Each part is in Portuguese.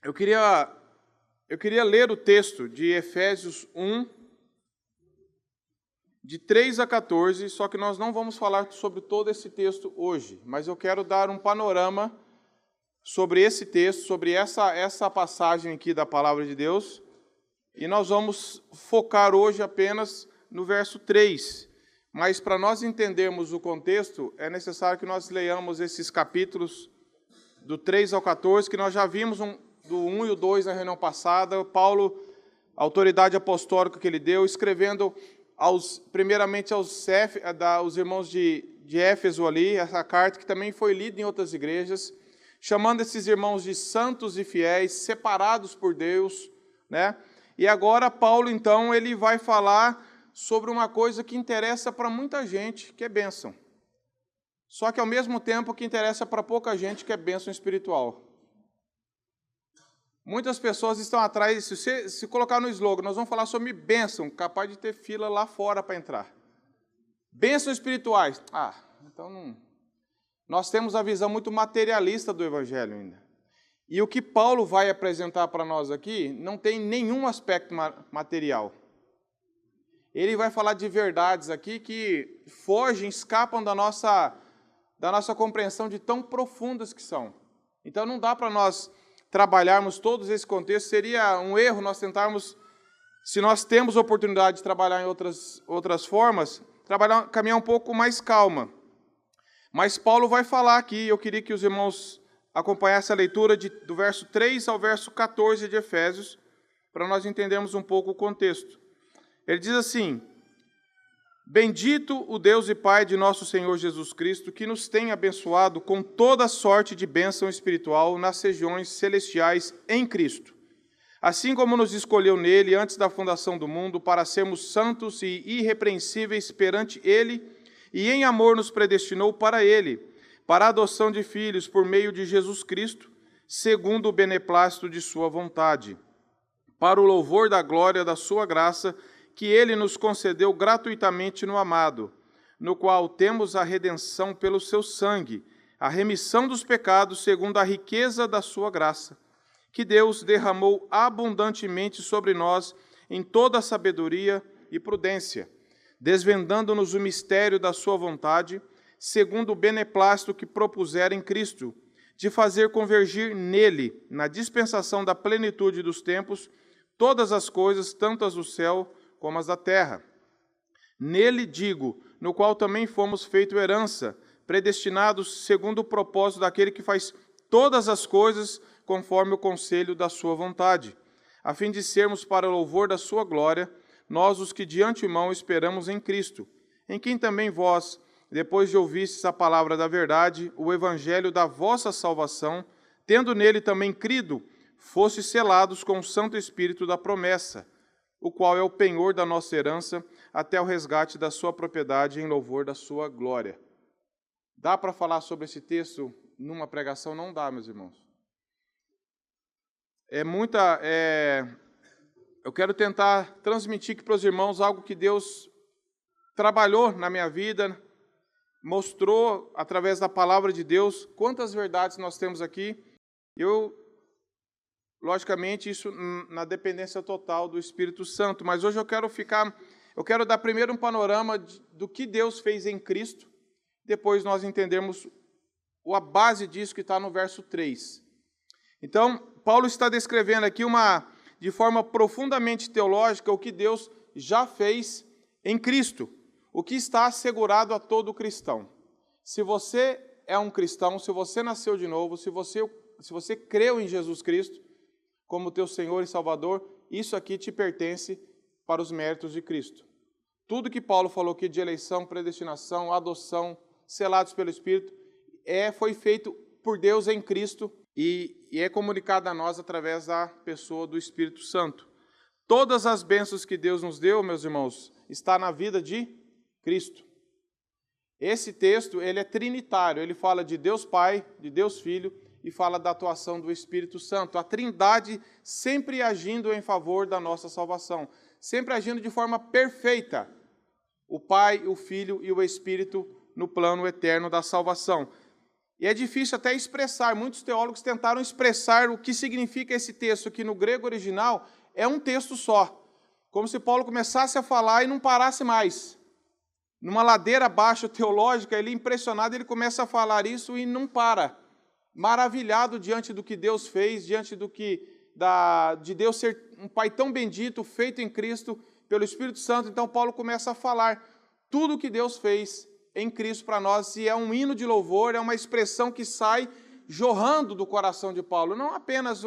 Eu queria ler o texto de Efésios 1, de 3 a 14, só que nós não vamos falar sobre todo esse texto hoje, mas eu quero dar um panorama sobre esse texto, sobre essa passagem aqui da Palavra de Deus, e nós vamos focar hoje apenas no verso 3. Mas para nós entendermos o contexto, é necessário que nós leiamos esses capítulos do 3 ao 14, que nós já vimos do 1 e o 2 na reunião passada. Paulo, a autoridade apostólica que ele deu, escrevendo primeiramente aos irmãos de Éfeso ali, essa carta que também foi lida em outras igrejas, chamando esses irmãos de santos e fiéis, separados por Deus, né? E agora Paulo, então, ele vai falar sobre uma coisa que interessa para muita gente, que é bênção. Só que, ao mesmo tempo, que interessa para pouca gente, que é bênção espiritual. Muitas pessoas estão atrás, se colocar no slogan, nós vamos falar sobre bênção, capaz de ter fila lá fora para entrar. Bênçãos espirituais. Então não. Nós temos a visão muito materialista do Evangelho ainda. E o que Paulo vai apresentar para nós aqui não tem nenhum aspecto material. Ele vai falar de verdades aqui que fogem, escapam da nossa compreensão de tão profundas que são. Então não dá para nós trabalharmos todos esse contexto, seria um erro nós tentarmos, se nós temos oportunidade de trabalhar em outras formas, caminhar um pouco mais calma. Mas Paulo vai falar aqui, eu queria que os irmãos acompanhassem a leitura do verso 3 ao verso 14 de Efésios, para nós entendermos um pouco o contexto. Ele diz assim: Bendito o Deus e Pai de nosso Senhor Jesus Cristo, que nos tem abençoado com toda sorte de bênção espiritual nas regiões celestiais em Cristo, assim como nos escolheu nele antes da fundação do mundo para sermos santos e irrepreensíveis perante ele, e em amor nos predestinou para ele, para a adoção de filhos por meio de Jesus Cristo, segundo o beneplácito de sua vontade, para o louvor da glória da sua graça, que ele nos concedeu gratuitamente no amado, no qual temos a redenção pelo seu sangue, a remissão dos pecados segundo a riqueza da sua graça, que Deus derramou abundantemente sobre nós em toda sabedoria e prudência, desvendando-nos o mistério da sua vontade, segundo o beneplácito que propusera em Cristo, de fazer convergir nele, na dispensação da plenitude dos tempos, todas as coisas, tanto as do céu como as da terra. Nele, digo, no qual também fomos feito herança, predestinados segundo o propósito daquele que faz todas as coisas conforme o conselho da sua vontade, a fim de sermos para o louvor da sua glória, nós os que de antemão esperamos em Cristo, em quem também vós, depois de ouvistes a palavra da verdade, o evangelho da vossa salvação, tendo nele também crido, fostes selados com o Santo Espírito da promessa, o qual é o penhor da nossa herança, até o resgate da sua propriedade em louvor da sua glória. Dá para falar sobre esse texto numa pregação? Não dá, meus irmãos. Eu quero tentar transmitir aqui para os irmãos algo que Deus trabalhou na minha vida, mostrou através da palavra de Deus quantas verdades nós temos aqui. Logicamente, isso na dependência total do Espírito Santo. Mas hoje eu quero dar primeiro um panorama do que Deus fez em Cristo, depois nós entendermos a base disso que está no verso 3. Então, Paulo está descrevendo aqui de forma profundamente teológica o que Deus já fez em Cristo, o que está assegurado a todo cristão. Se você é um cristão, se você nasceu de novo, se você creu em Jesus Cristo como teu Senhor e Salvador, isso aqui te pertence para os méritos de Cristo. Tudo que Paulo falou aqui de eleição, predestinação, adoção, selados pelo Espírito, foi feito por Deus em Cristo e é comunicado a nós através da pessoa do Espírito Santo. Todas as bênçãos que Deus nos deu, meus irmãos, está na vida de Cristo. Esse texto, ele é trinitário, ele fala de Deus Pai, de Deus Filho, e fala da atuação do Espírito Santo. A Trindade sempre agindo em favor da nossa salvação, sempre agindo de forma perfeita. O Pai, o Filho e o Espírito no plano eterno da salvação. E é difícil até expressar, muitos teólogos tentaram expressar o que significa esse texto, que no grego original é um texto só. Como se Paulo começasse a falar e não parasse mais. Numa ladeira abaixo teológica, ele impressionado, ele começa a falar isso e não para. Maravilhado diante do que Deus fez, diante de Deus ser um Pai tão bendito, feito em Cristo, pelo Espírito Santo. Então Paulo começa a falar tudo o que Deus fez em Cristo para nós, e é um hino de louvor, é uma expressão que sai jorrando do coração de Paulo, não apenas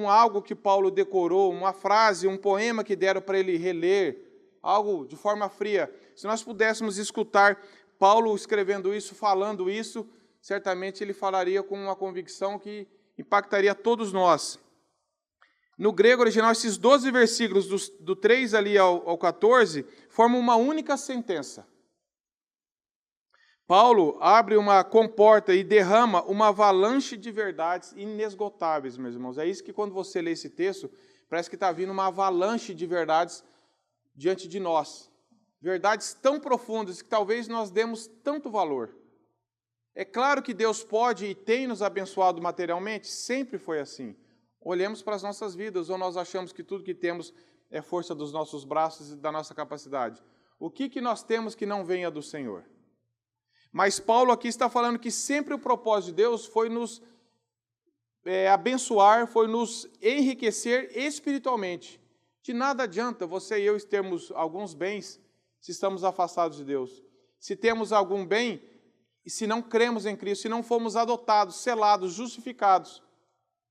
algo que Paulo decorou, uma frase, um poema que deram para ele reler, algo de forma fria. Se nós pudéssemos escutar Paulo escrevendo isso, falando isso, certamente ele falaria com uma convicção que impactaria todos nós. No grego original, esses 12 versículos, do 3 ali ao 14, formam uma única sentença. Paulo abre uma comporta e derrama uma avalanche de verdades inesgotáveis, meus irmãos. É isso que quando você lê esse texto, parece que está vindo uma avalanche de verdades diante de nós. Verdades tão profundas que talvez nós demos tanto valor. É claro que Deus pode e tem nos abençoado materialmente, sempre foi assim. Olhemos para as nossas vidas, ou nós achamos que tudo que temos é força dos nossos braços e da nossa capacidade. O que nós temos que não venha do Senhor? Mas Paulo aqui está falando que sempre o propósito de Deus foi nos abençoar, foi nos enriquecer espiritualmente. De nada adianta você e eu termos alguns bens se estamos afastados de Deus. Se temos algum bem e se não cremos em Cristo, se não fomos adotados, selados, justificados,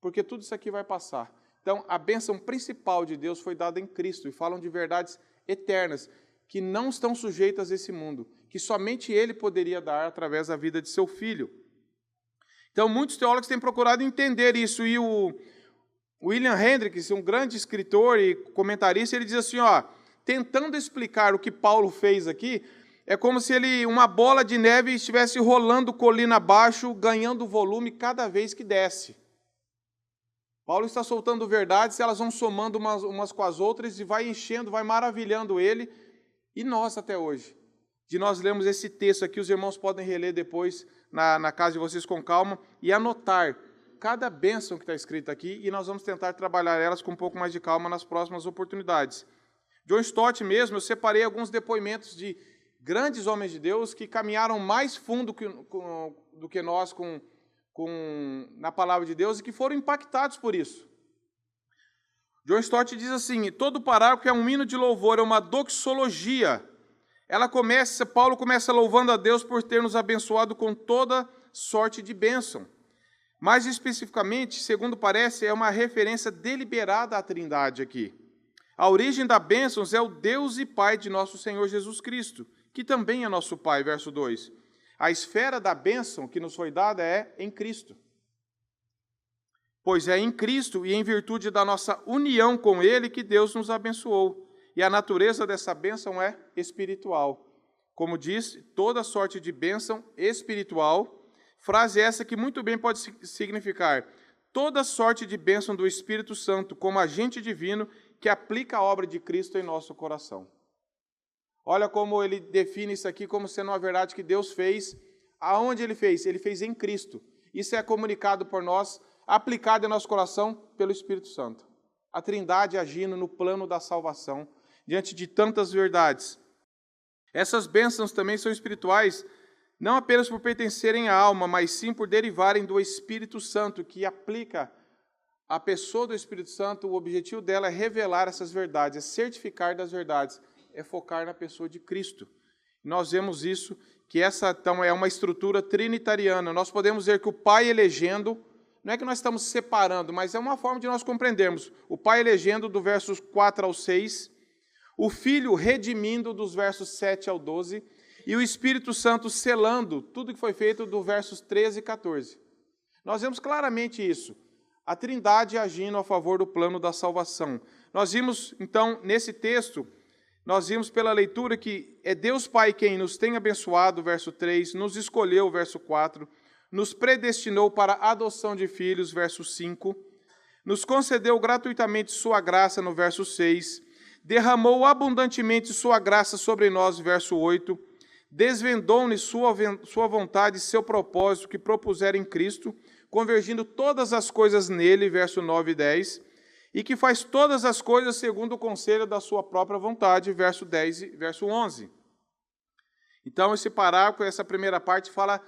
porque tudo isso aqui vai passar. Então, a bênção principal de Deus foi dada em Cristo, e falam de verdades eternas, que não estão sujeitas a esse mundo, que somente Ele poderia dar através da vida de seu Filho. Então, muitos teólogos têm procurado entender isso, e o William Hendricks, um grande escritor e comentarista, ele diz assim, tentando explicar o que Paulo fez aqui, é como se uma bola de neve estivesse rolando colina abaixo, ganhando volume cada vez que desce. Paulo está soltando verdades, elas vão somando umas com as outras e vai enchendo, vai maravilhando ele, e nós até hoje. De nós lemos esse texto aqui, os irmãos podem reler depois na casa de vocês com calma e anotar cada bênção que está escrita aqui, e nós vamos tentar trabalhar elas com um pouco mais de calma nas próximas oportunidades. John Stott mesmo, eu separei alguns depoimentos de grandes homens de Deus que caminharam mais fundo do que nós na palavra de Deus e que foram impactados por isso. John Stott diz assim, todo parágrafo é um hino de louvor, é uma doxologia. Paulo começa louvando a Deus por ter nos abençoado com toda sorte de bênção. Mais especificamente, segundo parece, é uma referência deliberada à Trindade aqui. A origem da bênção é o Deus e Pai de nosso Senhor Jesus Cristo, que também é nosso Pai, verso 2. A esfera da bênção que nos foi dada é em Cristo. Pois é em Cristo e em virtude da nossa união com Ele que Deus nos abençoou. E a natureza dessa bênção é espiritual. Como diz, toda sorte de bênção espiritual, frase essa que muito bem pode significar toda sorte de bênção do Espírito Santo como agente divino que aplica a obra de Cristo em nosso coração. Olha como ele define isso aqui como sendo uma verdade que Deus fez. Aonde Ele fez? Ele fez em Cristo. Isso é comunicado por nós, aplicado em nosso coração pelo Espírito Santo. A Trindade agindo no plano da salvação, diante de tantas verdades. Essas bênçãos também são espirituais, não apenas por pertencerem à alma, mas sim por derivarem do Espírito Santo, que aplica a pessoa do Espírito Santo. O objetivo dela é revelar essas verdades, é certificar das verdades, é focar na pessoa de Cristo. Nós vemos isso, que essa então é uma estrutura trinitariana. Nós podemos ver que o Pai elegendo, não é que nós estamos separando, mas é uma forma de nós compreendermos. O Pai elegendo do versos 4 ao 6, o Filho redimindo dos versos 7 ao 12, e o Espírito Santo selando tudo que foi feito do versos 13 e 14. Nós vemos claramente isso. A Trindade agindo a favor do plano da salvação. Nós vimos, então, nesse texto, nós vimos pela leitura que é Deus Pai quem nos tem abençoado, verso 3, nos escolheu, verso 4, nos predestinou para a adoção de filhos, verso 5, nos concedeu gratuitamente sua graça, no verso 6, derramou abundantemente sua graça sobre nós, verso 8, desvendou-lhe sua vontade e seu propósito que propusera em Cristo, convergindo todas as coisas nele, verso 9 e 10, e que faz todas as coisas segundo o conselho da sua própria vontade, verso 10 e verso 11. Então, esse parágrafo, essa primeira parte, fala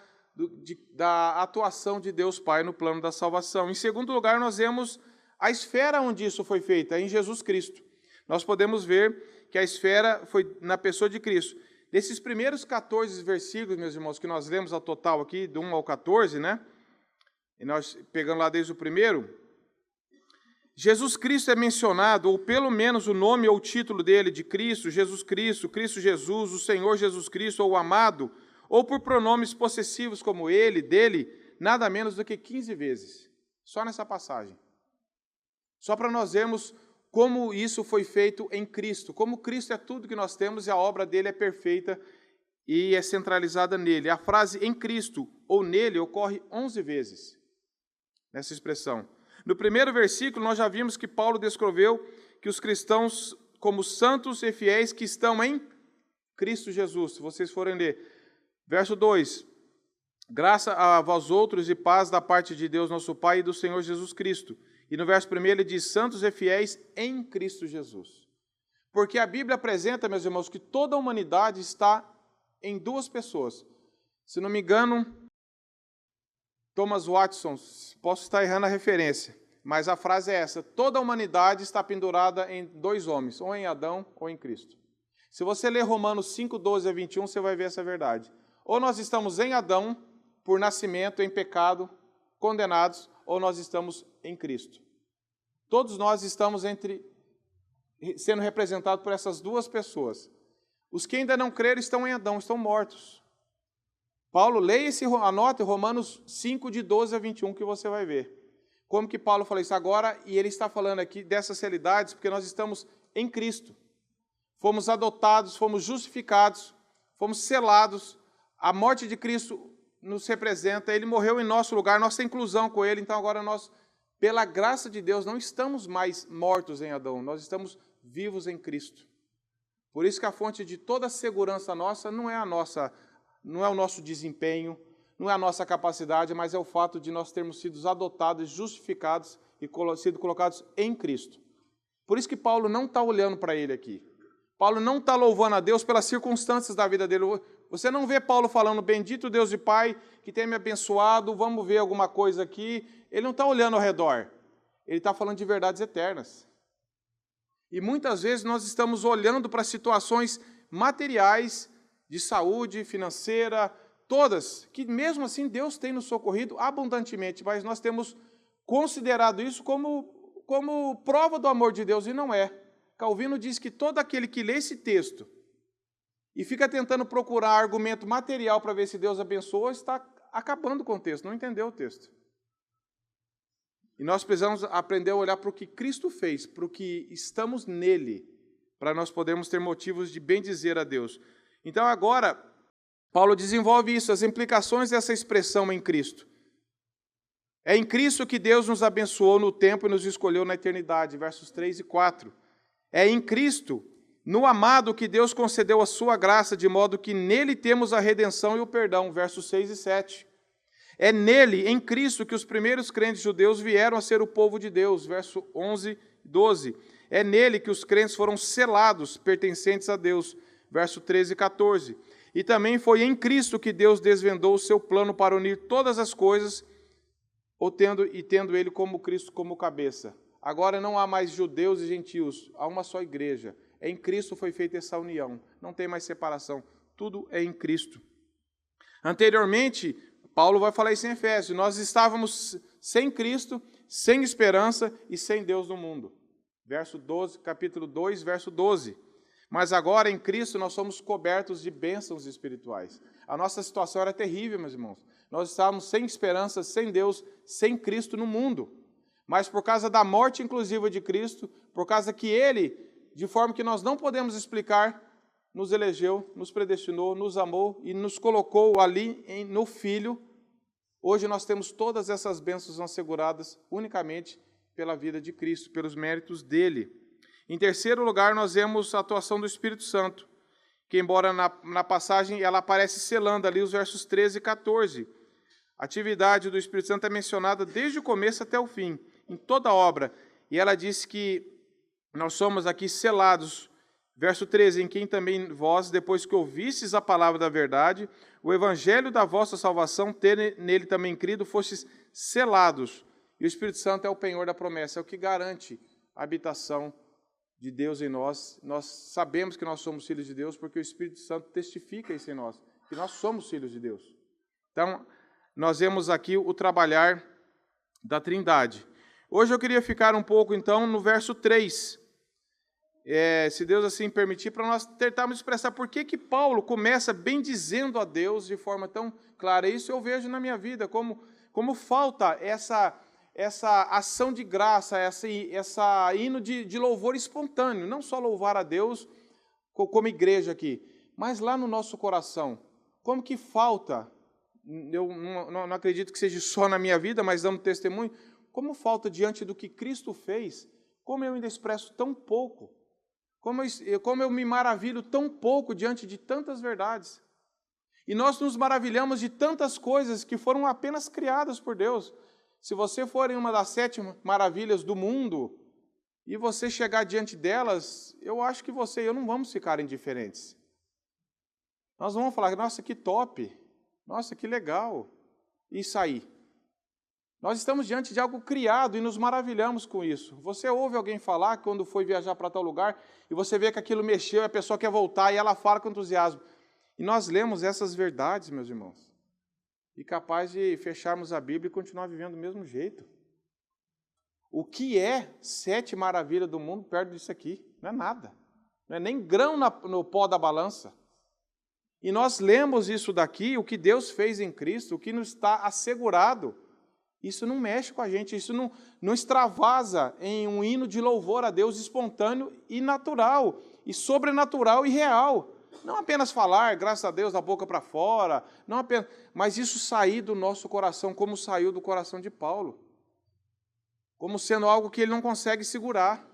da atuação de Deus Pai no plano da salvação. Em segundo lugar, nós vemos a esfera onde isso foi feito, em Jesus Cristo. Nós podemos ver que a esfera foi na pessoa de Cristo. Desses primeiros 14 versículos, meus irmãos, que nós lemos ao total aqui, do 1 ao 14, né? E nós pegando lá desde o primeiro, Jesus Cristo é mencionado, ou pelo menos o nome ou o título dele, de Cristo, Cristo Jesus, o Senhor Jesus Cristo, ou o amado, ou por pronomes possessivos como ele, dele, nada menos do que 15 vezes. Só nessa passagem. Só para nós vermos como isso foi feito em Cristo, como Cristo é tudo que nós temos e a obra dele é perfeita e é centralizada nele. A frase em Cristo ou nele ocorre 11 vezes nessa expressão. No primeiro versículo, nós já vimos que Paulo descreveu que os cristãos, como santos e fiéis que estão em Cristo Jesus. Se vocês forem ler. Verso 2. Graça a vós outros e paz da parte de Deus nosso Pai e do Senhor Jesus Cristo. E no verso 1 ele diz, santos e fiéis em Cristo Jesus. Porque a Bíblia apresenta, meus irmãos, que toda a humanidade está em duas pessoas. Se não me engano, Thomas Watson, posso estar errando a referência, mas a frase é essa, toda a humanidade está pendurada em dois homens, ou em Adão ou em Cristo. Se você ler Romanos 5, 12 a 21, você vai ver essa verdade. Ou nós estamos em Adão, por nascimento, em pecado, condenados, ou nós estamos em Cristo. Todos nós estamos sendo representados por essas duas pessoas. Os que ainda não creram estão em Adão, estão mortos. Paulo, leia anote Romanos 5, de 12 a 21, que você vai ver. Como que Paulo falou isso agora, e ele está falando aqui dessas realidades, porque nós estamos em Cristo. Fomos adotados, fomos justificados, fomos selados. A morte de Cristo nos representa, ele morreu em nosso lugar, nossa inclusão com ele, então agora nós, pela graça de Deus, não estamos mais mortos em Adão, nós estamos vivos em Cristo. Por isso que a fonte de toda a segurança nossa não é o nosso desempenho, não é a nossa capacidade, mas é o fato de nós termos sido adotados, justificados e sido colocados em Cristo. Por isso que Paulo não está olhando para ele aqui. Paulo não está louvando a Deus pelas circunstâncias da vida dele. Você não vê Paulo falando, bendito Deus e Pai, que tem me abençoado, vamos ver alguma coisa aqui. Ele não está olhando ao redor. Ele está falando de verdades eternas. E muitas vezes nós estamos olhando para situações materiais, de saúde, financeira, todas, que mesmo assim Deus tem nos socorrido abundantemente, mas nós temos considerado isso como prova do amor de Deus, e não é. Calvino diz que todo aquele que lê esse texto e fica tentando procurar argumento material para ver se Deus abençoa, está acabando com o texto, não entendeu o texto. E nós precisamos aprender a olhar para o que Cristo fez, para o que estamos nele, para nós podermos ter motivos de bendizer a Deus. Então agora, Paulo desenvolve isso, as implicações dessa expressão em Cristo. É em Cristo que Deus nos abençoou no tempo e nos escolheu na eternidade, versos 3 e 4. É em Cristo, no amado, que Deus concedeu a sua graça, de modo que nele temos a redenção e o perdão, versos 6 e 7. É nele, em Cristo, que os primeiros crentes judeus vieram a ser o povo de Deus, verso 11 e 12. É nele que os crentes foram selados, pertencentes a Deus, verso 13 e 14. E também foi em Cristo que Deus desvendou o seu plano para unir todas as coisas, tendo ele como Cristo como cabeça. Agora não há mais judeus e gentios, há uma só igreja. Em Cristo foi feita essa união, não tem mais separação, tudo é em Cristo. Anteriormente, Paulo vai falar isso em Efésios, nós estávamos sem Cristo, sem esperança e sem Deus no mundo. Verso 12, capítulo 2, verso 12. Mas agora em Cristo nós somos cobertos de bênçãos espirituais. A nossa situação era terrível, meus irmãos. Nós estávamos sem esperança, sem Deus, sem Cristo no mundo. Mas por causa da morte inclusiva de Cristo, por causa que Ele, de forma que nós não podemos explicar, nos elegeu, nos predestinou, nos amou e nos colocou ali no Filho. Hoje nós temos todas essas bênçãos asseguradas unicamente pela vida de Cristo, pelos méritos dele. Em terceiro lugar, nós vemos a atuação do Espírito Santo, que embora na passagem ela aparece selando ali os versos 13 e 14. A atividade do Espírito Santo é mencionada desde o começo até o fim, em toda a obra. E ela diz que nós somos aqui selados. Verso 13, em quem também vós, depois que ouvistes a palavra da verdade, o evangelho da vossa salvação, ter nele também crido, fostes selados. E o Espírito Santo é o penhor da promessa, é o que garante a habitação de Deus em nós. Nós sabemos que nós somos filhos de Deus porque o Espírito Santo testifica isso em nós, que nós somos filhos de Deus. Então, nós vemos aqui o trabalhar da Trindade. Hoje eu queria ficar um pouco, então, no verso 3. Se Deus assim permitir, para nós tentarmos expressar por que Paulo começa bendizendo a Deus de forma tão clara. Isso eu vejo na minha vida, como falta essa ação de graça, essa hino de louvor espontâneo. Não só louvar a Deus como igreja aqui, mas lá no nosso coração. Como que falta, eu não acredito que seja só na minha vida, mas dando testemunho, como falta diante do que Cristo fez, como eu ainda expresso tão pouco. Como eu me maravilho tão pouco diante de tantas verdades. E nós nos maravilhamos de tantas coisas que foram apenas criadas por Deus. Se você for em uma das 7 maravilhas do mundo, e você chegar diante delas, eu acho que você e eu não vamos ficar indiferentes. Nós vamos falar, nossa, que top, nossa, que legal, e sair. Nós estamos diante de algo criado e nos maravilhamos com isso. Você ouve alguém falar quando foi viajar para tal lugar e você vê que aquilo mexeu e a pessoa quer voltar e ela fala com entusiasmo. E nós lemos essas verdades, meus irmãos, e capaz de fecharmos a Bíblia e continuar vivendo do mesmo jeito. O que é 7 maravilhas do mundo perto disso aqui? Não é nada. Não é nem grão no pó da balança. E nós lemos isso daqui, o que Deus fez em Cristo, o que nos está assegurado. Isso não mexe com a gente, isso não extravasa em um hino de louvor a Deus espontâneo e natural, e sobrenatural e real. Não apenas falar, graças a Deus, da boca para fora, não apenas, mas isso sair do nosso coração, como saiu do coração de Paulo. Como sendo algo que ele não consegue segurar.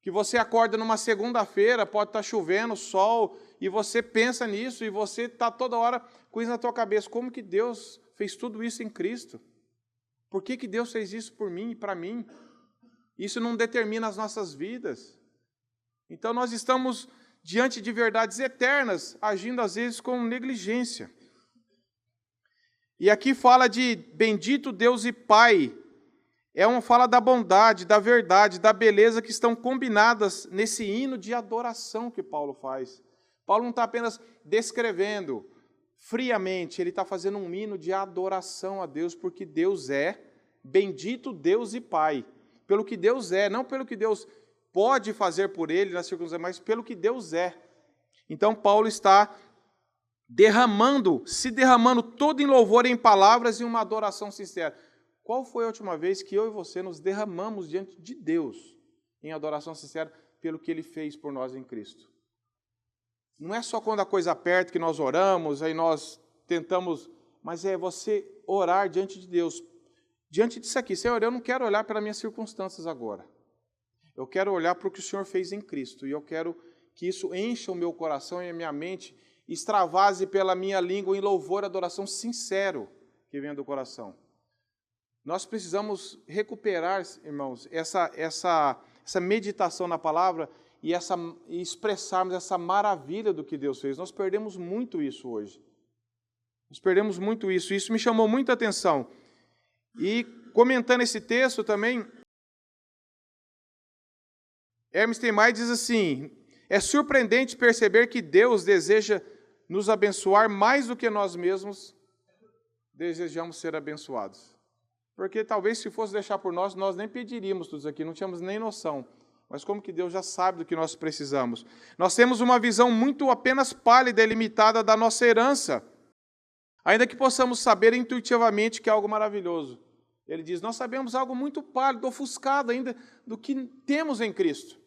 Que você acorda numa segunda-feira, pode estar chovendo, sol, e você pensa nisso, e você está toda hora com isso na tua cabeça. Como que Deus fez tudo isso em Cristo? Por que Deus fez isso por mim e para mim? Isso não determina as nossas vidas. Então nós estamos diante de verdades eternas, agindo às vezes com negligência. E aqui fala de bendito Deus e Pai. Fala da bondade, da verdade, da beleza que estão combinadas nesse hino de adoração que Paulo faz. Paulo não está apenas descrevendo friamente, ele está fazendo um hino de adoração a Deus, porque Deus é bendito Deus e Pai. Pelo que Deus é, não pelo que Deus pode fazer por ele nas circunstâncias, mas pelo que Deus é. Então Paulo está se derramando todo em louvor, em palavras e uma adoração sincera. Qual foi a última vez que eu e você nos derramamos diante de Deus em adoração sincera pelo que Ele fez por nós em Cristo? Não é só quando a coisa aperta que nós oramos, aí nós tentamos, mas é você orar diante de Deus. Diante disso aqui, Senhor, eu não quero olhar para minhas circunstâncias agora. Eu quero olhar para o que o Senhor fez em Cristo, e eu quero que isso encha o meu coração e a minha mente, extravase pela minha língua em louvor e adoração sincero que vem do coração. Nós precisamos recuperar, irmãos, essa meditação na palavra e expressarmos essa maravilha do que Deus fez. Nós perdemos muito isso hoje. Nós perdemos muito isso. Isso me chamou muita atenção. E comentando esse texto também, Hermes Temai diz assim: é surpreendente perceber que Deus deseja nos abençoar mais do que nós mesmos desejamos ser abençoados. Porque talvez se fosse deixar por nós nem pediríamos tudo isso aqui, não tínhamos nem noção. Mas como que Deus já sabe do que nós precisamos? Nós temos uma visão muito apenas pálida e limitada da nossa herança, ainda que possamos saber intuitivamente que é algo maravilhoso. Ele diz, nós sabemos algo muito pálido, ofuscado ainda do que temos em Cristo.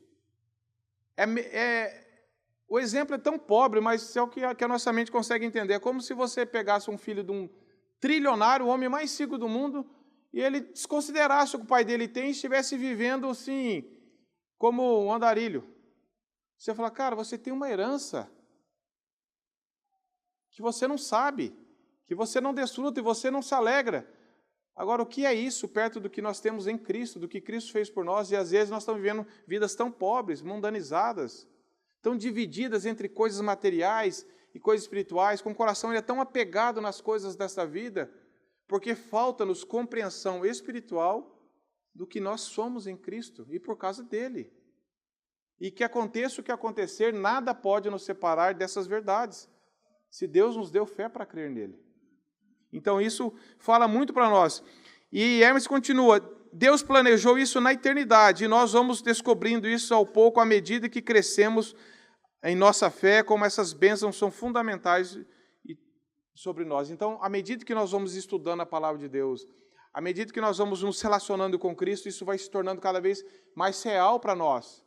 O exemplo é tão pobre, mas é o que a nossa mente consegue entender. É como se você pegasse um filho de um trilionário, o homem mais rico do mundo, e ele desconsiderasse o que o pai dele tem e estivesse vivendo assim, como um andarilho. Você fala, cara, você tem uma herança. que você não sabe, que você não desfruta e você não se alegra. Agora, o que é isso perto do que nós temos em Cristo, do que Cristo fez por nós? E às vezes nós estamos vivendo vidas tão pobres, mundanizadas, tão divididas entre coisas materiais e coisas espirituais, com o coração ainda tão apegado nas coisas desta vida, porque falta-nos compreensão espiritual do que nós somos em Cristo e por causa dele. E que aconteça o que acontecer, nada pode nos separar dessas verdades, se Deus nos deu fé para crer nele. Então isso fala muito para nós. E Hermes continua, Deus planejou isso na eternidade, e nós vamos descobrindo isso ao pouco, à medida que crescemos em nossa fé, como essas bênçãos são fundamentais sobre nós. Então, à medida que nós vamos estudando a palavra de Deus, à medida que nós vamos nos relacionando com Cristo, isso vai se tornando cada vez mais real para nós.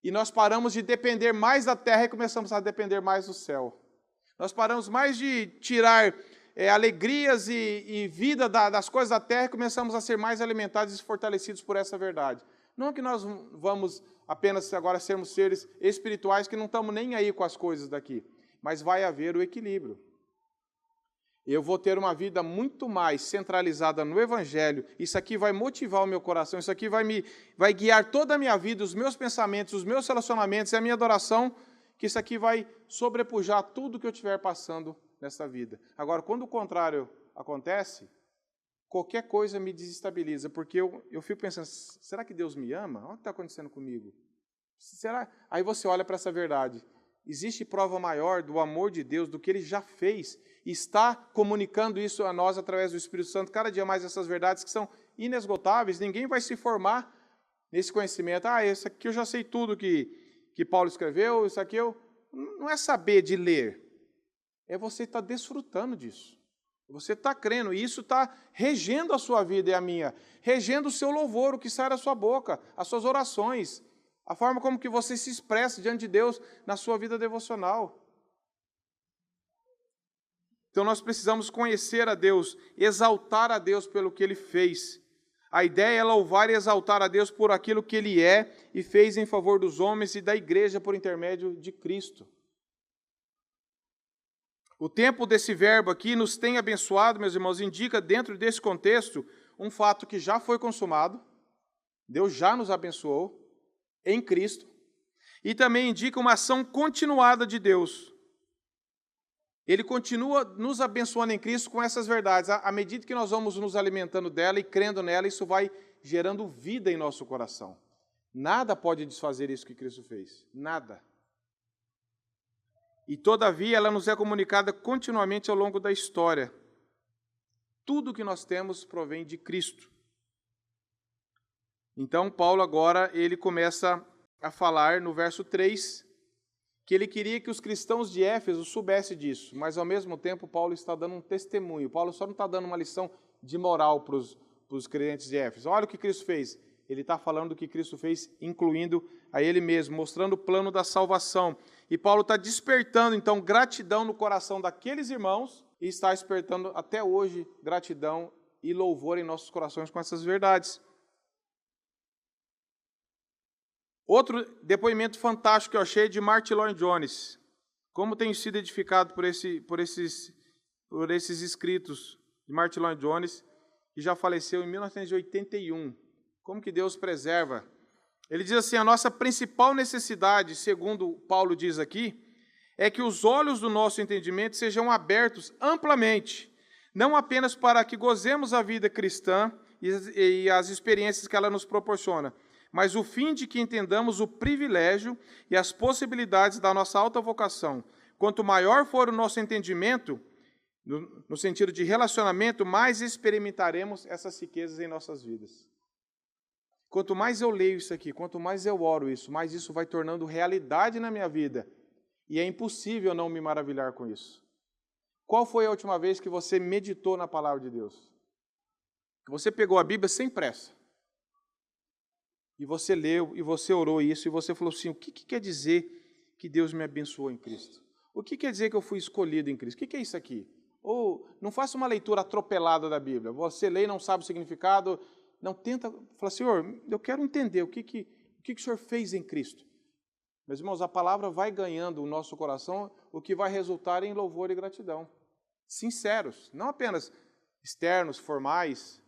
E nós paramos de depender mais da terra e começamos a depender mais do céu. Nós paramos mais de tirar alegrias e vida das coisas da terra e começamos a ser mais alimentados e fortalecidos por essa verdade. Não que nós vamos apenas agora sermos seres espirituais que não estamos nem aí com as coisas daqui, mas vai haver o equilíbrio. Eu vou ter uma vida muito mais centralizada no Evangelho, isso aqui vai motivar o meu coração, isso aqui vai guiar toda a minha vida, os meus pensamentos, os meus relacionamentos e a minha adoração, que isso aqui vai sobrepujar tudo que eu estiver passando nessa vida. Agora, quando o contrário acontece, qualquer coisa me desestabiliza, porque eu fico pensando, será que Deus me ama? Olha o que está acontecendo comigo. Será? Aí você olha para essa verdade. Existe prova maior do amor de Deus, do que Ele já fez, e está comunicando isso a nós através do Espírito Santo, cada dia mais essas verdades que são inesgotáveis, ninguém vai se formar nesse conhecimento. Isso aqui eu já sei tudo que Paulo escreveu, isso aqui não é saber de ler, é você estar desfrutando disso. Você está crendo, e isso está regendo a sua vida e a minha, regendo o seu louvor, o que sai da sua boca, as suas orações, a forma como que você se expressa diante de Deus na sua vida devocional. Então nós precisamos conhecer a Deus, exaltar a Deus pelo que Ele fez. A ideia é louvar e exaltar a Deus por aquilo que Ele é e fez em favor dos homens e da igreja por intermédio de Cristo. O tempo desse verbo aqui nos tem abençoado, meus irmãos, indica dentro desse contexto um fato que já foi consumado, Deus já nos abençoou em Cristo, e também indica uma ação continuada de Deus. Ele continua nos abençoando em Cristo com essas verdades. À medida que nós vamos nos alimentando dela e crendo nela, isso vai gerando vida em nosso coração. Nada pode desfazer isso que Cristo fez. Nada. E, todavia, ela nos é comunicada continuamente ao longo da história. Tudo que nós temos provém de Cristo. Então, Paulo agora, ele começa a falar no verso 3, que ele queria que os cristãos de Éfeso soubessem disso, mas, ao mesmo tempo, Paulo está dando um testemunho. Paulo só não está dando uma lição de moral para os crentes de Éfeso. Olha o que Cristo fez. Ele está falando do que Cristo fez, incluindo a Ele mesmo, mostrando o plano da salvação. E Paulo está despertando, então, gratidão no coração daqueles irmãos e está despertando até hoje gratidão e louvor em nossos corações com essas verdades. Outro depoimento fantástico que eu achei é de Martyn Lloyd-Jones. Como tenho sido edificado por esses escritos de Martyn Lloyd-Jones, que já faleceu em 1981. Como que Deus preserva? Ele diz assim, a nossa principal necessidade, segundo Paulo diz aqui, é que os olhos do nosso entendimento sejam abertos amplamente, não apenas para que gozemos a vida cristã e as experiências que ela nos proporciona, mas o fim de que entendamos o privilégio e as possibilidades da nossa alta vocação. Quanto maior for o nosso entendimento, no sentido de relacionamento, mais experimentaremos essas riquezas em nossas vidas. Quanto mais eu leio isso aqui, quanto mais eu oro isso, mais isso vai tornando realidade na minha vida. E é impossível não me maravilhar com isso. Qual foi a última vez que você meditou na palavra de Deus? Que você pegou a Bíblia sem pressa. E você leu, e você orou isso, e você falou assim, o que quer dizer que Deus me abençoou em Cristo? O que quer dizer que eu fui escolhido em Cristo? O que é isso aqui? Ou não faça uma leitura atropelada da Bíblia. Você lê e não sabe o significado. Não tenta falar, Senhor, eu quero entender o que o Senhor fez em Cristo. Meus irmãos, a palavra vai ganhando o nosso coração, o que vai resultar em louvor e gratidão. Sinceros, não apenas externos, formais,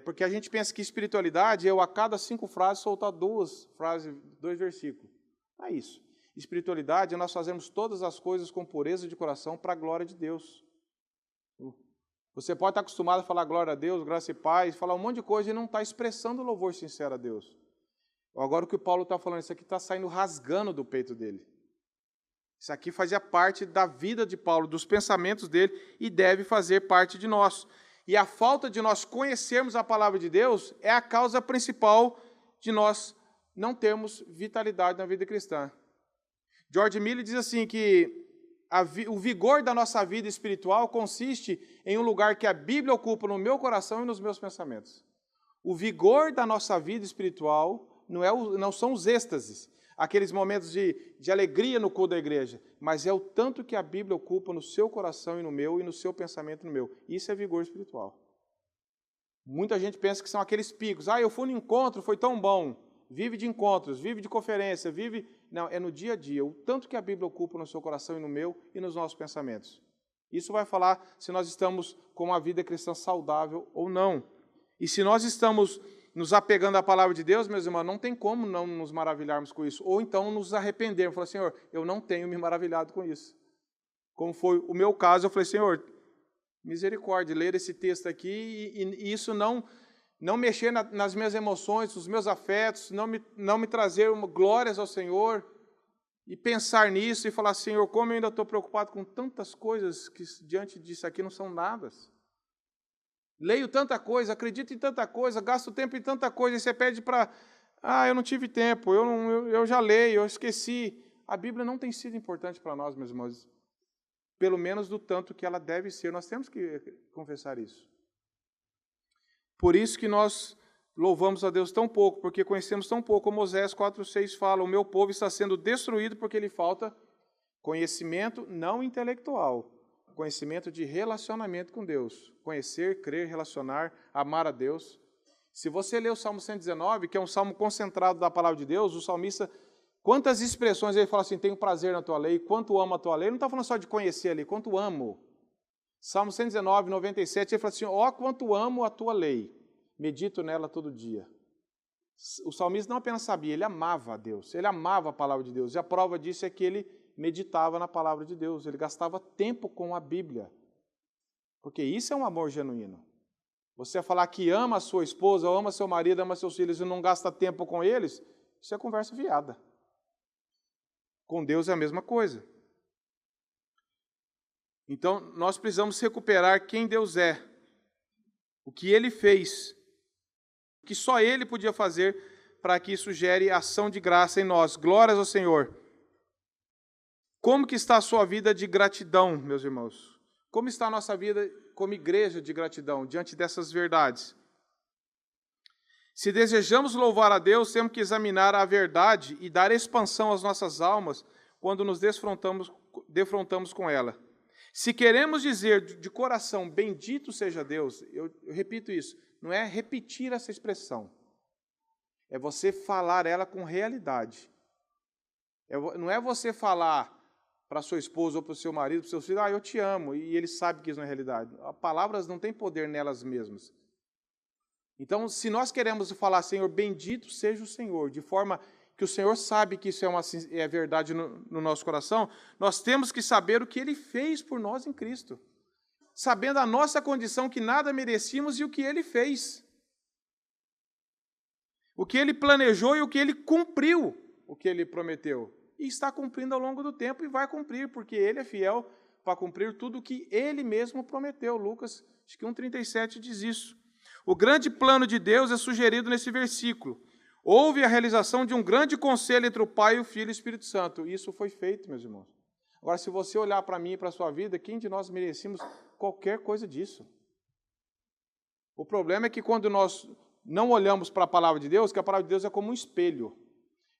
porque a gente pensa que espiritualidade é eu a cada 5 frases soltar 2 frases, 2 versículos. Não é isso. Espiritualidade é nós fazermos todas as coisas com pureza de coração para a glória de Deus. Você pode estar acostumado a falar glória a Deus, graça e paz, falar um monte de coisa e não está expressando louvor sincero a Deus. Agora o que o Paulo está falando, isso aqui está saindo rasgando do peito dele. Isso aqui fazia parte da vida de Paulo, dos pensamentos dele e deve fazer parte de nós. E a falta de nós conhecermos a palavra de Deus é a causa principal de nós não termos vitalidade na vida cristã. George Miller diz assim que o vigor da nossa vida espiritual consiste em um lugar que a Bíblia ocupa no meu coração e nos meus pensamentos. O vigor da nossa vida espiritual não são os êxtases, aqueles momentos de alegria no culto da igreja, mas é o tanto que a Bíblia ocupa no seu coração e no meu, e no seu pensamento e no meu. Isso é vigor espiritual. Muita gente pensa que são aqueles picos. Eu fui no encontro, foi tão bom. Vive de encontros, vive de conferência, vive... Não, é no dia a dia, o tanto que a Bíblia ocupa no seu coração e no meu e nos nossos pensamentos. Isso vai falar se nós estamos com uma vida cristã saudável ou não. E se nós estamos nos apegando à palavra de Deus, meus irmãos, não tem como não nos maravilharmos com isso. Ou então nos arrependermos. Falar, Senhor, eu não tenho me maravilhado com isso. Como foi o meu caso, eu falei, Senhor, misericórdia, ler esse texto aqui e isso não mexer nas minhas emoções, nos meus afetos, não me trazer glórias ao Senhor e pensar nisso e falar, Senhor, como eu ainda estou preocupado com tantas coisas que diante disso aqui não são nada. Leio tanta coisa, acredito em tanta coisa, gasto tempo em tanta coisa, e você pede para, eu não tive tempo, eu já leio, eu esqueci. A Bíblia não tem sido importante para nós, meus irmãos, pelo menos do tanto que ela deve ser, nós temos que confessar isso. Por isso que nós louvamos a Deus tão pouco, porque conhecemos tão pouco, como Oséias 4,6 fala, o meu povo está sendo destruído porque lhe falta conhecimento não intelectual, conhecimento de relacionamento com Deus. Conhecer, crer, relacionar, amar a Deus. Se você ler o Salmo 119, que é um salmo concentrado da palavra de Deus, o salmista, quantas expressões ele fala assim, tenho prazer na tua lei, quanto amo a tua lei, ele não está falando só de conhecer ali, quanto amo. Salmo 119, 97, ele fala assim, quanto amo a tua lei, medito nela todo dia. O salmista não apenas sabia, ele amava a Deus, ele amava a palavra de Deus, e a prova disso é que ele meditava na palavra de Deus, ele gastava tempo com a Bíblia, porque isso é um amor genuíno. Você falar que ama a sua esposa, ama seu marido, ama seus filhos e não gasta tempo com eles, isso é conversa fiada. Com Deus é a mesma coisa. Então, nós precisamos recuperar quem Deus é, o que Ele fez, o que só Ele podia fazer para que isso gere ação de graça em nós. Glórias ao Senhor. Como que está a sua vida de gratidão, meus irmãos? Como está a nossa vida como igreja de gratidão diante dessas verdades? Se desejamos louvar a Deus, temos que examinar a verdade e dar expansão às nossas almas quando nos defrontamos com ela. Se queremos dizer de coração, bendito seja Deus, eu repito isso, não é repetir essa expressão, é você falar ela com realidade. Não é você falar para sua esposa ou para o seu marido, para os seus filhos, eu te amo, e ele sabe que isso não é realidade. As palavras não têm poder nelas mesmas. Então, se nós queremos falar, Senhor, bendito seja o Senhor, de forma que o Senhor sabe que isso é verdade no nosso coração, nós temos que saber o que Ele fez por nós em Cristo. Sabendo a nossa condição que nada merecíamos e o que Ele fez. O que Ele planejou e o que Ele cumpriu, o que Ele prometeu. E está cumprindo ao longo do tempo e vai cumprir, porque Ele é fiel para cumprir tudo o que Ele mesmo prometeu. Lucas, acho que 1,37 diz isso. O grande plano de Deus é sugerido nesse versículo. Houve a realização de um grande conselho entre o Pai, o Filho e o Espírito Santo. E isso foi feito, meus irmãos. Agora, se você olhar para mim e para a sua vida, quem de nós merecemos qualquer coisa disso? O problema é que quando nós não olhamos para a palavra de Deus, que a palavra de Deus é como um espelho.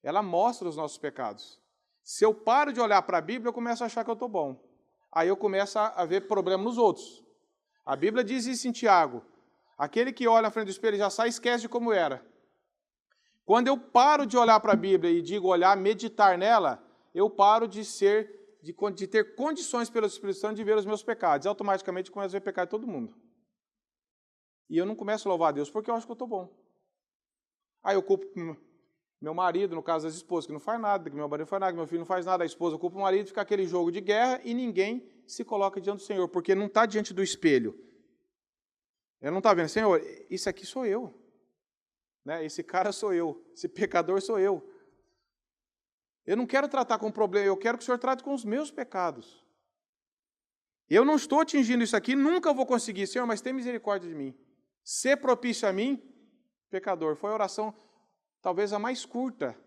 Ela mostra os nossos pecados. Se eu paro de olhar para a Bíblia, eu começo a achar que eu estou bom. Aí eu começo a ver problema nos outros. A Bíblia diz isso em Tiago. Aquele que olha na frente do espelho já sai e esquece de como era. Quando eu paro de olhar para a Bíblia e digo olhar, meditar nela, eu paro de ter condições pelo Espírito Santo de ver os meus pecados. Automaticamente eu começo a ver pecado de todo mundo. E eu não começo a louvar a Deus porque eu acho que eu estou bom. Aí eu culpo meu marido, no caso das esposas, que não faz nada, que meu marido não faz nada, que meu filho não faz nada, a esposa culpa o marido, fica aquele jogo de guerra e ninguém se coloca diante do Senhor, porque não está diante do espelho. Ele não está vendo, Senhor, isso aqui sou eu. Né? Esse cara sou eu, esse pecador sou eu. Eu não quero tratar com problema, eu quero que o Senhor trate com os meus pecados. Eu não estou atingindo isso aqui, nunca vou conseguir, Senhor, mas tem misericórdia de mim. Ser propício a mim, pecador. Foi a oração talvez a mais curta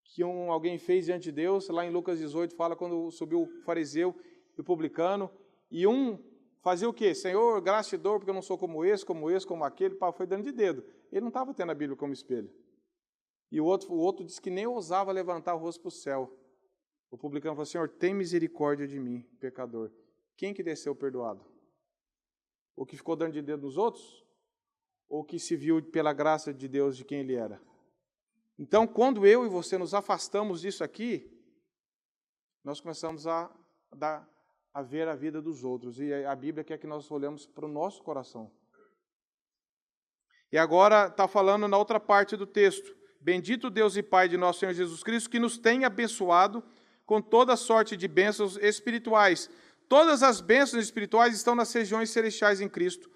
que alguém fez diante de Deus. Lá em Lucas 18 fala quando subiu o fariseu e o publicano, e um fazia o quê? Senhor, graça te dou, porque eu não sou como esse, como aquele. Foi dando de dedo. Ele não estava tendo a Bíblia como espelho. E o outro disse que nem ousava levantar o rosto para o céu. O publicano falou, Senhor, tem misericórdia de mim, pecador. Quem que desceu perdoado? O que ficou dando de dedo nos outros? Ou que se viu pela graça de Deus de quem ele era? Então, quando eu e você nos afastamos disso aqui, nós começamos a ver a vida dos outros. E a Bíblia quer que nós olhemos para o nosso coração. E agora está falando na outra parte do texto. Bendito Deus e Pai de nosso Senhor Jesus Cristo, que nos tem abençoado com toda sorte de bênçãos espirituais. Todas as bênçãos espirituais estão nas regiões celestiais em Cristo.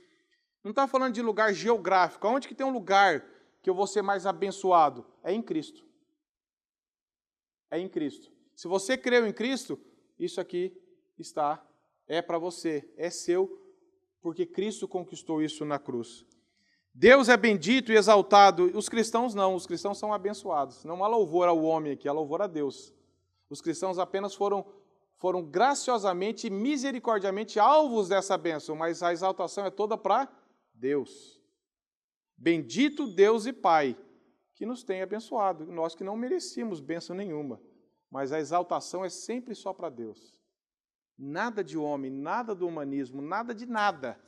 Não está falando de lugar geográfico. Onde que tem um lugar que eu vou ser mais abençoado? É em Cristo. É em Cristo. Se você creu em Cristo, isso aqui é para você, é seu, porque Cristo conquistou isso na cruz. Deus é bendito e exaltado. Os cristãos não, os cristãos são abençoados. Não há louvor ao homem aqui, há louvor a Deus. Os cristãos apenas foram graciosamente e misericordiamente alvos dessa bênção, mas a exaltação é toda para Deus. Bendito Deus e Pai, que nos tem abençoado, nós que não merecíamos bênção nenhuma, mas a exaltação é sempre só para Deus. Nada de homem, nada do humanismo, nada de nada.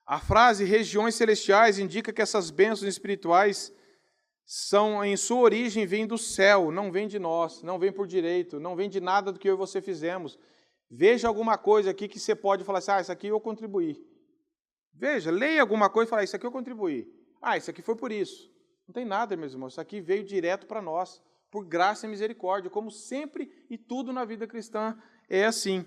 A frase regiões celestiais indica que essas bênçãos espirituais em sua origem, vêm do céu, não vêm de nós, não vêm por direito, não vêm de nada do que eu e você fizemos. Veja alguma coisa aqui que você pode falar assim, isso aqui eu contribuí. Veja, leia alguma coisa e fala, isso aqui eu contribuí. Isso aqui foi por isso. Não tem nada, meus irmãos, isso aqui veio direto para nós, por graça e misericórdia, como sempre e tudo na vida cristã é assim.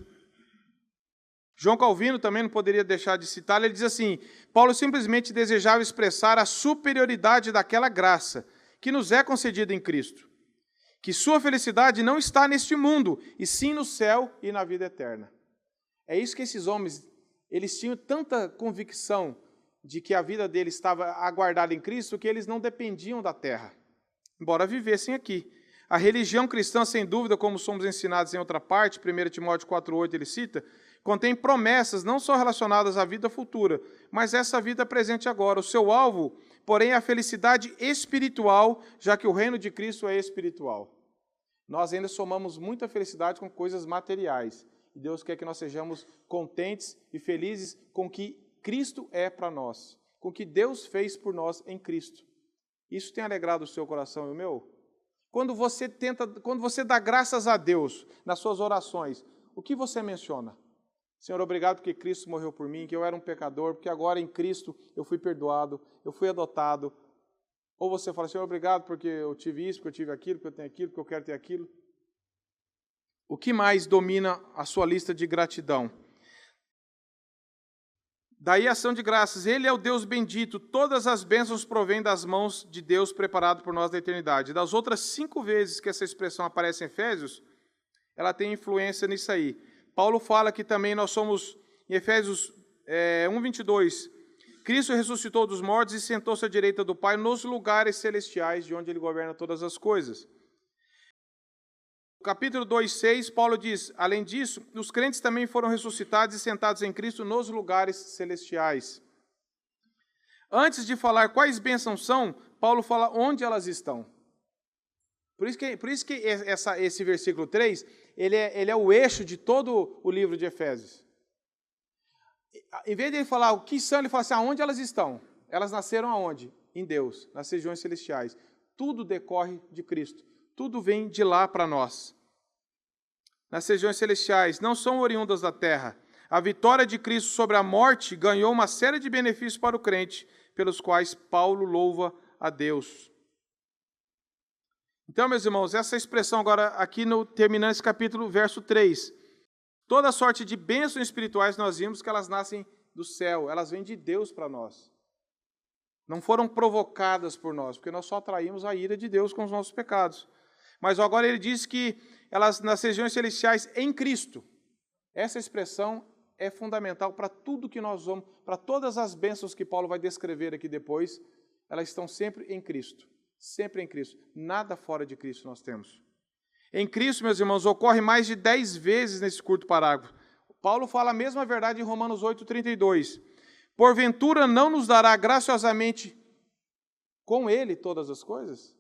João Calvino também não poderia deixar de citar, ele diz assim, Paulo simplesmente desejava expressar a superioridade daquela graça que nos é concedida em Cristo, que sua felicidade não está neste mundo, e sim no céu e na vida eterna. É isso que esses homens, eles tinham tanta convicção de que a vida deles estava aguardada em Cristo, que eles não dependiam da terra, embora vivessem aqui. A religião cristã, sem dúvida, como somos ensinados em outra parte, 1 Timóteo 4,8 ele cita, contém promessas não só relacionadas à vida futura, mas essa vida presente agora. O seu alvo, porém, é a felicidade espiritual, já que o reino de Cristo é espiritual. Nós ainda somamos muita felicidade com coisas materiais. E Deus quer que nós sejamos contentes e felizes com o que Cristo é para nós, com o que Deus fez por nós em Cristo. Isso tem alegrado o seu coração e o meu? Quando você dá graças a Deus nas suas orações, o que você menciona? Senhor, obrigado porque Cristo morreu por mim, que eu era um pecador, porque agora em Cristo eu fui perdoado, eu fui adotado. Ou você fala, Senhor, obrigado porque eu tive isso, porque eu tive aquilo, porque eu tenho aquilo, porque eu quero ter aquilo. O que mais domina a sua lista de gratidão? Daí a ação de graças. Ele é o Deus bendito. Todas as bênçãos provêm das mãos de Deus preparado por nós da eternidade. Das outras 5 vezes que essa expressão aparece em Efésios, ela tem influência nisso aí. Paulo fala que também nós somos, em Efésios 1:22, Cristo ressuscitou dos mortos e sentou-se à direita do Pai nos lugares celestiais, de onde Ele governa todas as coisas. No capítulo 2:6, Paulo diz, além disso, os crentes também foram ressuscitados e sentados em Cristo nos lugares celestiais. Antes de falar quais bênçãos são, Paulo fala onde elas estão. Por isso que esse versículo 3, ele é o eixo de todo o livro de Efésios. Em vez de ele falar o que são, ele fala assim, aonde elas estão? Elas nasceram aonde? Em Deus, nas regiões celestiais. Tudo decorre de Cristo. Tudo vem de lá para nós. Nas regiões celestiais, não são oriundas da terra. A vitória de Cristo sobre a morte ganhou uma série de benefícios para o crente, pelos quais Paulo louva a Deus. Então, meus irmãos, essa expressão agora, aqui terminando esse capítulo, verso 3. Toda sorte de bênçãos espirituais nós vimos que elas nascem do céu, elas vêm de Deus para nós. Não foram provocadas por nós, porque nós só atraímos a ira de Deus com os nossos pecados. Mas agora ele diz que elas nas regiões celestiais em Cristo. Essa expressão é fundamental para tudo que nós vamos, para todas as bênçãos que Paulo vai descrever aqui depois, elas estão sempre em Cristo. Sempre em Cristo. Nada fora de Cristo nós temos. Em Cristo, meus irmãos, ocorre mais de 10 vezes nesse curto parágrafo. Paulo fala a mesma verdade em Romanos 8:32. Porventura não nos dará graciosamente com Ele todas as coisas?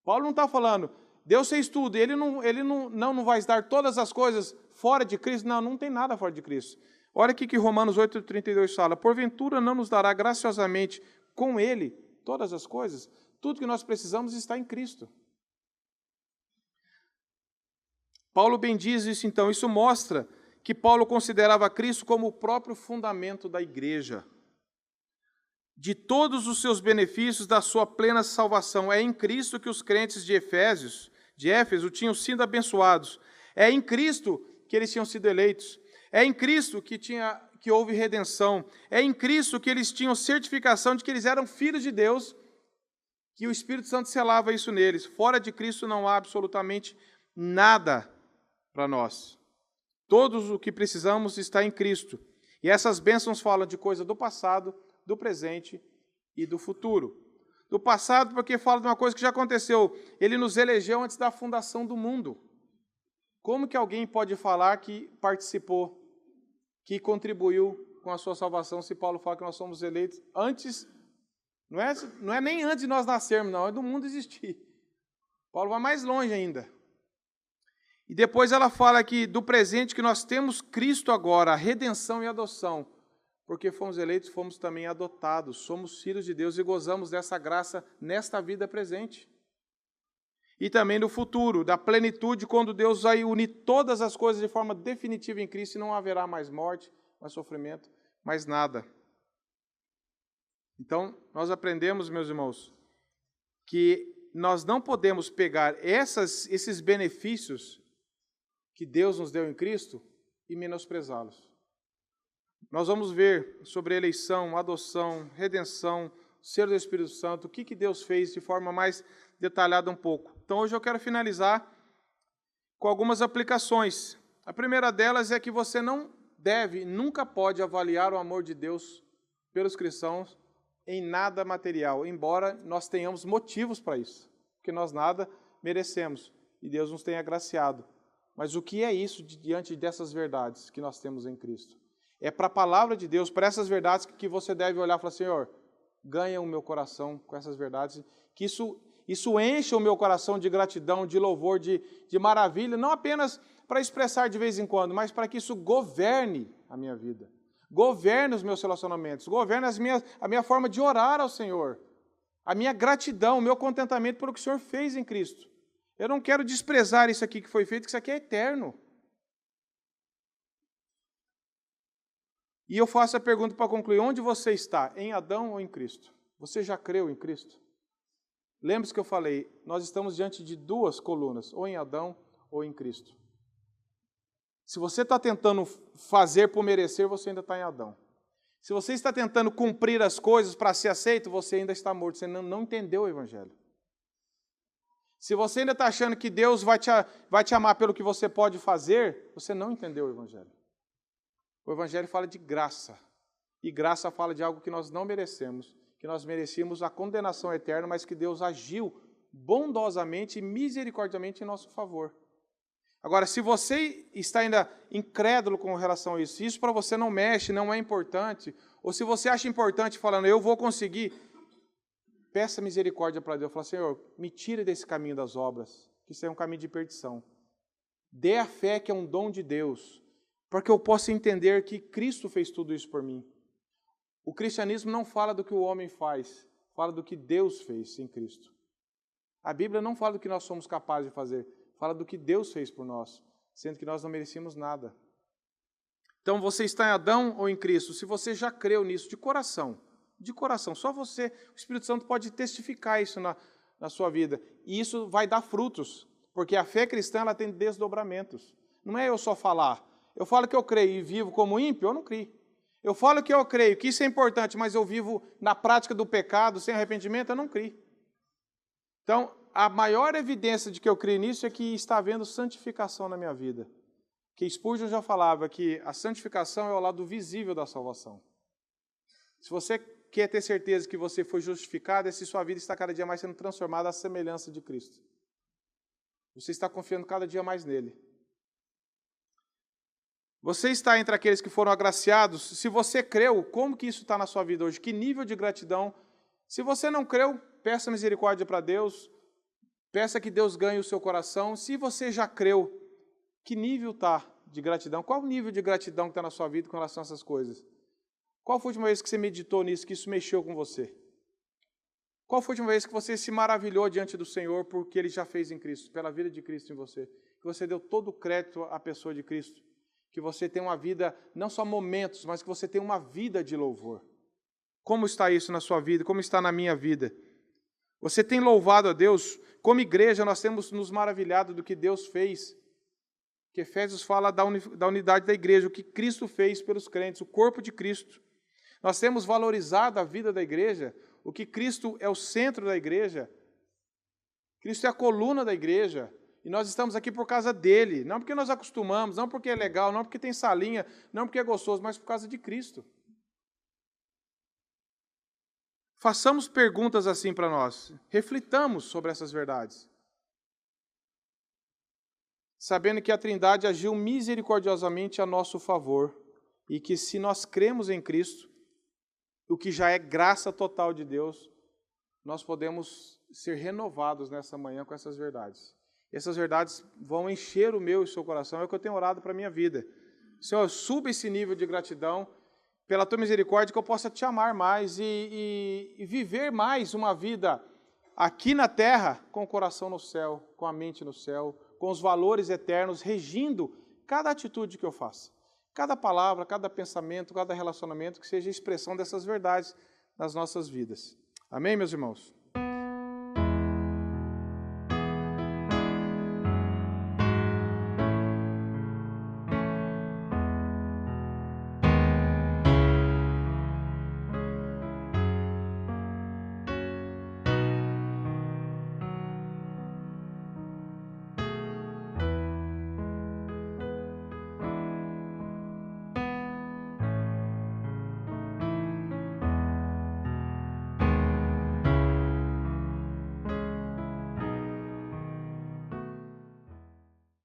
Paulo não está falando, Deus fez tudo, Ele não vai dar todas as coisas fora de Cristo. Não, não tem nada fora de Cristo. Olha aqui que Romanos 8:32 fala, porventura não nos dará graciosamente com Ele todas as coisas? Tudo que nós precisamos está em Cristo. Paulo bem diz isso então, isso mostra que Paulo considerava Cristo como o próprio fundamento da igreja, de todos os seus benefícios, da sua plena salvação. É em Cristo que os crentes de Éfeso tinham sido abençoados. É em Cristo que eles tinham sido eleitos. É em Cristo que houve redenção. É em Cristo que eles tinham certificação de que eles eram filhos de Deus, que o Espírito Santo selava isso neles. Fora de Cristo não há absolutamente nada para nós. Todos o que precisamos está em Cristo. E essas bênçãos falam de coisa do passado, do presente e do futuro. Do passado, porque fala de uma coisa que já aconteceu. Ele nos elegeu antes da fundação do mundo. Como que alguém pode falar que participou, que contribuiu com a sua salvação, se Paulo fala que nós somos eleitos antes, não é nem antes de nós nascermos, não, é do mundo existir. Paulo vai mais longe ainda. E depois ela fala aqui do presente que nós temos Cristo agora, a redenção e a adoção. Porque fomos eleitos, fomos também adotados, somos filhos de Deus e gozamos dessa graça nesta vida presente. E também no futuro, da plenitude, quando Deus vai unir todas as coisas de forma definitiva em Cristo e não haverá mais morte, mais sofrimento, mais nada. Então, nós aprendemos, meus irmãos, que nós não podemos pegar esses benefícios que Deus nos deu em Cristo e menosprezá-los. Nós vamos ver sobre eleição, adoção, redenção, ser do Espírito Santo, o que Deus fez de forma mais detalhada um pouco. Então, hoje eu quero finalizar com algumas aplicações. A primeira delas é que você não deve, nunca pode avaliar o amor de Deus pelos cristãos em nada material, embora nós tenhamos motivos para isso, porque nós nada merecemos e Deus nos tem agraciado. Mas o que é isso diante dessas verdades que nós temos em Cristo? É para a palavra de Deus, para essas verdades que você deve olhar e falar, Senhor, ganha o meu coração com essas verdades, que isso encha o meu coração de gratidão, de louvor, de maravilha, não apenas para expressar de vez em quando, mas para que isso governe a minha vida, governe os meus relacionamentos, governe a minha forma de orar ao Senhor, a minha gratidão, o meu contentamento pelo que o Senhor fez em Cristo. Eu não quero desprezar isso aqui que foi feito, que isso aqui é eterno. E eu faço a pergunta para concluir, onde você está? Em Adão ou em Cristo? Você já creu em Cristo? Lembre-se que eu falei, nós estamos diante de duas colunas, ou em Adão ou em Cristo. Se você está tentando fazer por merecer, você ainda está em Adão. Se você está tentando cumprir as coisas para ser aceito, você ainda está morto, você não entendeu o Evangelho. Se você ainda está achando que Deus vai te amar pelo que você pode fazer, você não entendeu o Evangelho. O Evangelho fala de graça. E graça fala de algo que nós não merecemos, que nós merecíamos a condenação eterna, mas que Deus agiu bondosamente e misericordiamente em nosso favor. Agora, se você está ainda incrédulo com relação a isso, se isso para você não mexe, não é importante, ou se você acha importante falando, eu vou conseguir, peça misericórdia para Deus. Fala, Senhor, me tire desse caminho das obras, que isso é um caminho de perdição. Dê a fé que é um dom de Deus, para que eu possa entender que Cristo fez tudo isso por mim. O cristianismo não fala do que o homem faz, fala do que Deus fez em Cristo. A Bíblia não fala do que nós somos capazes de fazer, fala do que Deus fez por nós, sendo que nós não merecíamos nada. Então, você está em Adão ou em Cristo? Se você já creu nisso de coração, só você, o Espírito Santo pode testificar isso na sua vida. E isso vai dar frutos, porque a fé cristã ela tem desdobramentos. Não é eu só falar. Eu falo que eu creio e vivo como ímpio, eu não creio. Eu falo que eu creio, que isso é importante, mas eu vivo na prática do pecado, sem arrependimento, eu não creio. Então, a maior evidência de que eu creio nisso é que está havendo santificação na minha vida. Que Spurgeon já falava que a santificação é o lado visível da salvação. Se você quer ter certeza que você foi justificado, é se sua vida está cada dia mais sendo transformada à semelhança de Cristo. Você está confiando cada dia mais nele. Você está entre aqueles que foram agraciados? Se você creu, como que isso está na sua vida hoje? Que nível de gratidão? Se você não creu, peça misericórdia para Deus, peça que Deus ganhe o seu coração. Se você já creu, que nível está de gratidão? Qual o nível de gratidão que está na sua vida com relação a essas coisas? Qual foi a última vez que você meditou nisso, que isso mexeu com você? Qual foi a última vez que você se maravilhou diante do Senhor por que Ele já fez em Cristo, pela vida de Cristo em você? Que você deu todo o crédito à pessoa de Cristo? Que você tem uma vida, não só momentos, mas que você tem uma vida de louvor. Como está isso na sua vida? Como está na minha vida? Você tem louvado a Deus? Como igreja, nós temos nos maravilhado do que Deus fez. Que Efésios fala da unidade da igreja, o que Cristo fez pelos crentes, o corpo de Cristo. Nós temos valorizado a vida da igreja, o que Cristo é o centro da igreja. Cristo é a coluna da igreja. E nós estamos aqui por causa dele. Não porque nós acostumamos, não porque é legal, não porque tem salinha, não porque é gostoso, mas por causa de Cristo. Façamos perguntas assim para nós. Reflitamos sobre essas verdades. Sabendo que a Trindade agiu misericordiosamente a nosso favor e que se nós cremos em Cristo, o que já é graça total de Deus, nós podemos ser renovados nessa manhã com essas verdades. E essas verdades vão encher o meu e o seu coração, é o que eu tenho orado para a minha vida. Senhor, suba esse nível de gratidão, pela Tua misericórdia, que eu possa Te amar mais e viver mais uma vida aqui na terra, com o coração no céu, com a mente no céu, com os valores eternos, regindo cada atitude que eu faço. Cada palavra, cada pensamento, cada relacionamento, que seja expressão dessas verdades nas nossas vidas. Amém, meus irmãos?